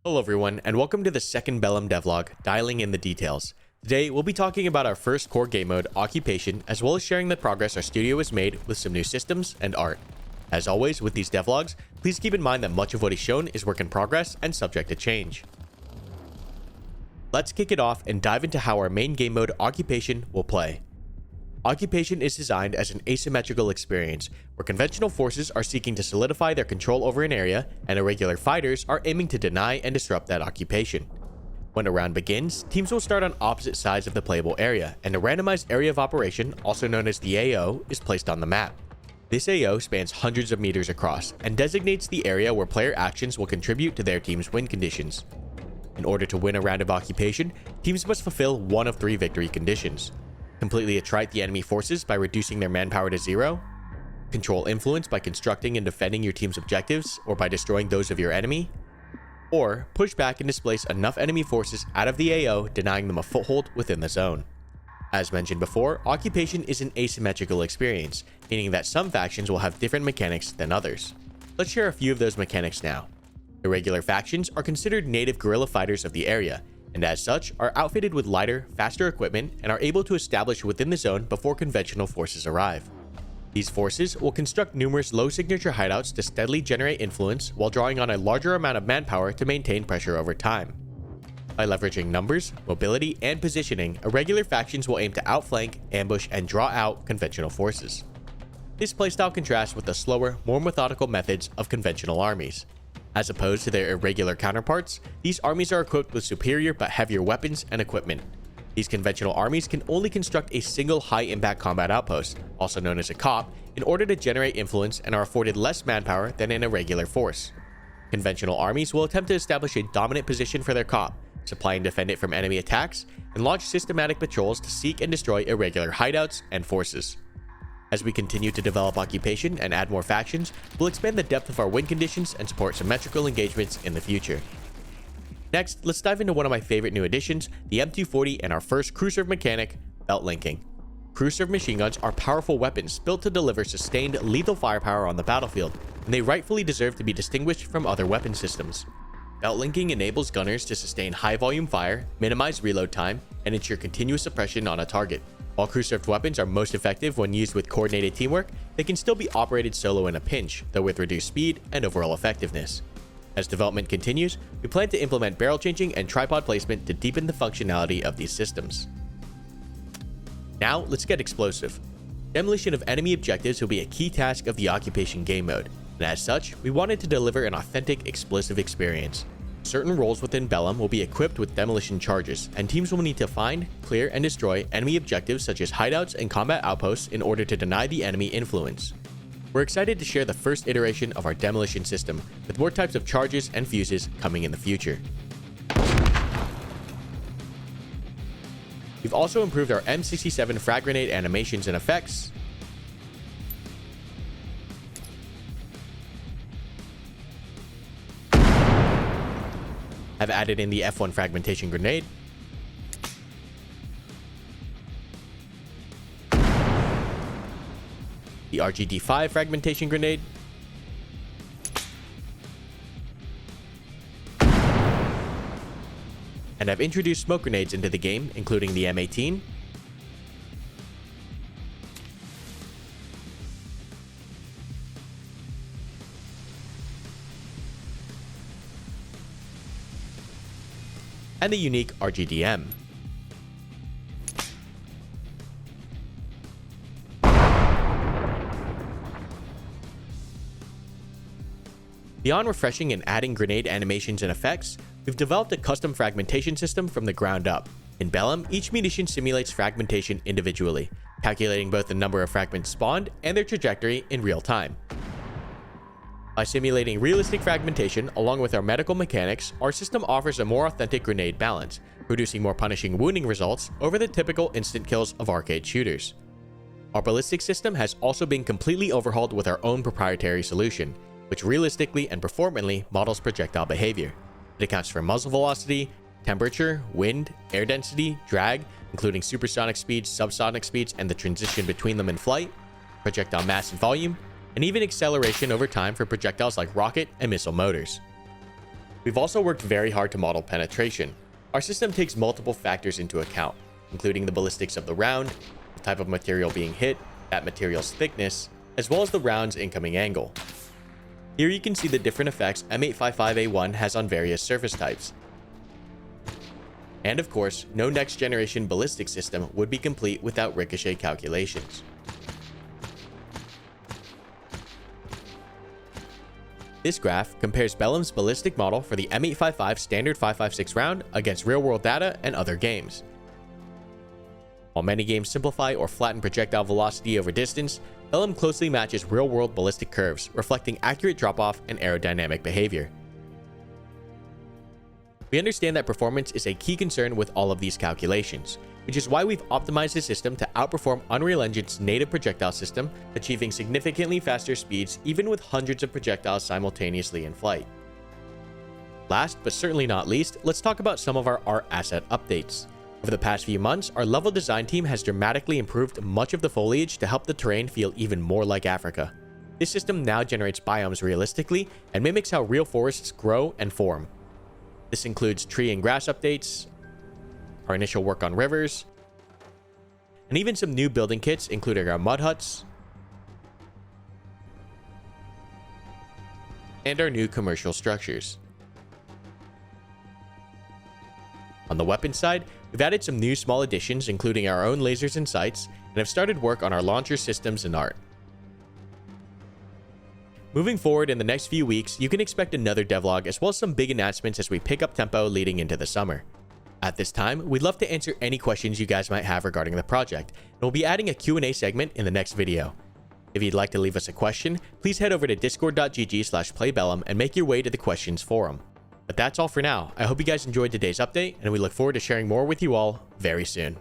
Hello everyone, and welcome to the second Bellum devlog, Dialing in the Details. Today, we'll be talking about our first core game mode, Occupation, as well as sharing the progress our studio has made with some new systems and art. As always, with these devlogs, please keep in mind that much of what is shown is work in progress and subject to change. Let's kick it off and dive into how our main game mode, Occupation, will play. Occupation is designed as an asymmetrical experience, where conventional forces are seeking to solidify their control over an area, and irregular fighters are aiming to deny and disrupt that occupation. When a round begins, teams will start on opposite sides of the playable area, and a randomized area of operation, also known as the AO, is placed on the map. This AO spans hundreds of meters across, and designates the area where player actions will contribute to their team's win conditions. In order to win a round of Occupation, teams must fulfill one of three victory conditions. Completely attrite the enemy forces by reducing their manpower to zero, control influence by constructing and defending your team's objectives or by destroying those of your enemy, or push back and displace enough enemy forces out of the AO, denying them a foothold within the zone. As mentioned before, Occupation is an asymmetrical experience, meaning that some factions will have different mechanics than others. Let's share a few of those mechanics now. Irregular factions are considered native guerrilla fighters of the area, and as such are outfitted with lighter, faster equipment and are able to establish within the zone before conventional forces arrive. These forces will construct numerous low signature hideouts to steadily generate influence while drawing on a larger amount of manpower to maintain pressure over time. By leveraging numbers, mobility, and positioning, irregular factions will aim to outflank, ambush, and draw out conventional forces. This playstyle contrasts with the slower, more methodical methods of conventional armies. As opposed to their irregular counterparts, these armies are equipped with superior but heavier weapons and equipment. These conventional armies can only construct a single high-impact combat outpost, also known as a COP, in order to generate influence and are afforded less manpower than an irregular force. Conventional armies will attempt to establish a dominant position for their COP, supply and defend it from enemy attacks, and launch systematic patrols to seek and destroy irregular hideouts and forces. As we continue to develop Occupation and add more factions, we'll expand the depth of our win conditions and support symmetrical engagements in the future. Next, let's dive into one of my favorite new additions, the M240 and our first crew serve mechanic, belt linking. Crew serve machine guns are powerful weapons built to deliver sustained, lethal firepower on the battlefield, and they rightfully deserve to be distinguished from other weapon systems. Belt linking enables gunners to sustain high volume fire, minimize reload time, and ensure continuous suppression on a target. While crew-served weapons are most effective when used with coordinated teamwork, they can still be operated solo in a pinch, though with reduced speed and overall effectiveness. As development continues, we plan to implement barrel changing and tripod placement to deepen the functionality of these systems. Now, let's get explosive. Demolition of enemy objectives will be a key task of the Occupation game mode, and as such, we wanted to deliver an authentic, explosive experience. Certain roles within Bellum will be equipped with demolition charges, and teams will need to find, clear, and destroy enemy objectives such as hideouts and combat outposts in order to deny the enemy influence. We're excited to share the first iteration of our Demolition System, with more types of charges and fuses coming in the future. We've also improved our M67 frag grenade animations and effects, have added in the F1 fragmentation grenade, the RGD5 fragmentation grenade, and have introduced smoke grenades into the game, including the M18, and the unique RGDM. Beyond refreshing and adding grenade animations and effects, we've developed a custom fragmentation system from the ground up. In Bellum, each munition simulates fragmentation individually, calculating both the number of fragments spawned and their trajectory in real time. By simulating realistic fragmentation along with our medical mechanics, our system offers a more authentic grenade balance, producing more punishing wounding results over the typical instant kills of arcade shooters. Our Ballistics system has also been completely overhauled with our own proprietary solution, which realistically and performantly models projectile behavior. It accounts for muzzle velocity, temperature, wind, air density, drag, including supersonic speeds, subsonic speeds, and the transition between them in flight, projectile mass and volume, and even acceleration over time for projectiles like rocket and missile motors. We've also worked very hard to model penetration. Our system takes multiple factors into account, including the ballistics of the round, the type of material being hit, that material's thickness, as well as the round's incoming angle. Here you can see the different effects M855A1 has on various surface types. And of course, no next generation ballistic system would be complete without ricochet calculations. This graph compares Bellum's ballistic model for the M855 standard 5.56 round against real-world data and other games. While many games simplify or flatten projectile velocity over distance, Bellum closely matches real-world ballistic curves, reflecting accurate drop-off and aerodynamic behavior. We understand that performance is a key concern with all of these calculations, which is why we've optimized the system to outperform Unreal Engine's native projectile system, achieving significantly faster speeds even with hundreds of projectiles simultaneously in flight. Last but certainly not least, let's talk about some of our art asset updates. Over the past few months, our level design team has dramatically improved much of the foliage to help the terrain feel even more like Africa. This system now generates biomes realistically and mimics how real forests grow and form. This includes tree and grass updates, our initial work on rivers, and even some new building kits including our mud huts and our new commercial structures. On the weapons side, we've added some new small additions including our own lasers and sights, and have started work on our launcher systems and art. Moving forward in the next few weeks, you can expect another devlog as well as some big announcements as we pick up tempo leading into the summer. At this time, we'd love to answer any questions you guys might have regarding the project, and we'll be adding a Q&A segment in the next video. If you'd like to leave us a question, please head over to discord.gg/playbellum and make your way to the questions forum. But that's all for now. I hope you guys enjoyed today's update, and we look forward to sharing more with you all very soon.